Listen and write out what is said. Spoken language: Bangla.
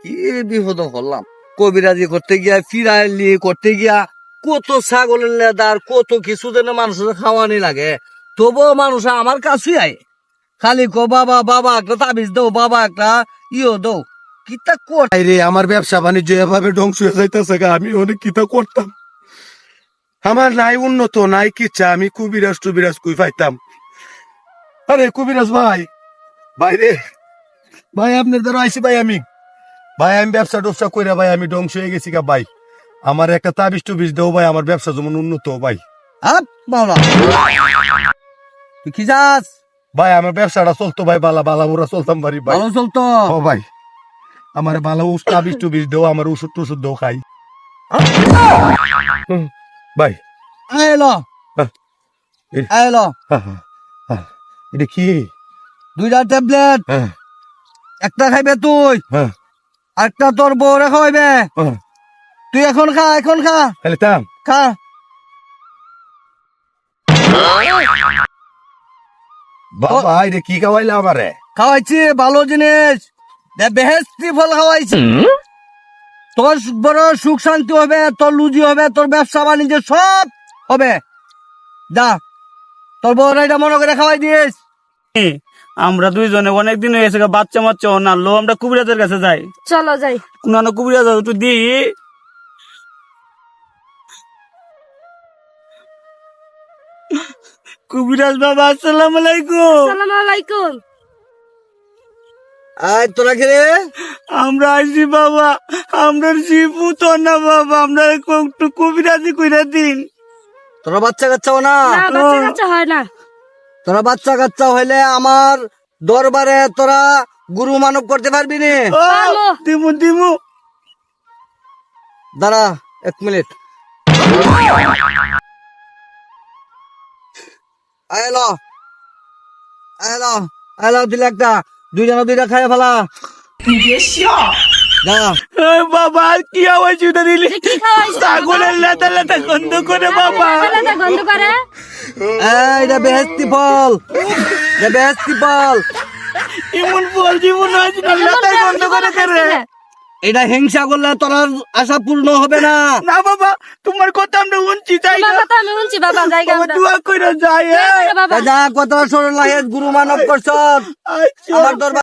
কি বিপদ হলাম, কবিরাজি করতে গিয়া ফিরাইলি করতে গিয়া কত ছাগলের লেদার কত কিছু যেন মানুষের খাওয়ানি লাগে, তবুও মানুষ আমার কাছে আয় খালি কো বাবা বাবা একটা তাবিজ দাও, বাবা একটা ইও দাও, কিতা কর রে আমার ব্যবসা বাণিজ্য এভাবে ধ্বংস হয়ে যাইতেছে গা, আমি অনেক কিতা করতাম। আমার নাই উন্নত নাই কিচ্ছা, আমি কুবিরাজ টুবিরাজ কুই পাইতাম। আরে কুবিরাজ ভাই, ভাই রে ভাই, আপনার দ্বারা আইসি ভাই, আমি ব্যবসা টবসা কইরা ভাই আমি ধ্বংস হয়ে গেছি গা ভাই। আমার একটা তাবিজ টুবিজ দেও ভাই, আমার ব্যবসা যেমন উন্নত হোক ভাই। আপ বাবা তুই কি যাস? ভাই আমার ব্যবসাটা চলতো ভাই, বালা বালা বুড়া চলতাম বাড়ি ভাই। ভালো চলতো? ও ভাই, আমার ভালো তাবিজ টুবিজ দেও, আমার ওষুধ টুষুধ দেও খাই ভাই। এলো হ্যাঁ, এলো এটা কি? 2টা ট্যাবলেট, হ্যাঁ একটা খাইবে তুই, হ্যাঁ একটা তোর বউরে খাওয়াইবে। হ্যাঁ, তুই এখন খা, এখন খা, তাহলে তাম খা। বাবা এটা কি খাওয়াইলে আমারে? খাওয়াইছি ভালো জিনিস, বেহেস্তি ফল খাওয়াইছি। তোর বড় সুখ শান্তি হবে, তোর লুজি হবে, তোর ব্যবসা বাণিজ্য সব হবে। যা তোর বউরা এটা মনে করে খাওয়াই দিস। আমরা দুইজনে অনেকদিন হয়ে গেছে বাচ্চা মাচ্চা না লো, আমরা কুবিরাজের কাছে যাই। চলো যাই। কোন কুবিরাজ একটু দি। কুবিরাজ বাবা আসসালামু আলাইকুম। আসসালামু আলাইকুম। আয় তোরা কে রে? আমরা আইছি বাবা, আমরা শিবু তো না বাবা, আমরা একটু কুবিরাজি কইরা দিন। তোরা বাচ্চা কাচ্চাও না? না বাচ্চা কাচ্চা হয় না। তোরা বাচ্চা কাচ্চা হইলে আমার দরবারে তোরা গুরু মানব করতে পারবি নি? ও দিমু দিমু। দাঁড়া 1 মিনিট। আয়লো আয়লো আয়লো, দিলে একটা, দুইটা খাইয়া ফেলা। যা এই বাবা কি আওয়াজ উঠে দিলি? কি খাওয়াইছো? ছাগলের লেদা লেদা গন্ধ করে বাবা। লেদা গন্ধ করে। এটা বেহেস্তি ফল, এটা বেহেস্তি ফল। এমন ফল জীবন হয়েছে না, লেদা গন্ধ করে করে। এটা হিংসা করলে তোর আশা পূর্ণ হবে না। না বাবা, তোমার কথা আমরা শুনছি, তাই না? বাবা তো আমি শুনছি বাবা, জায়গা বাবা দোয়া কইরা যায়। বাবা। যা কথা শোন, গুরু মানব করছ আচ্ছা আমার দরবার।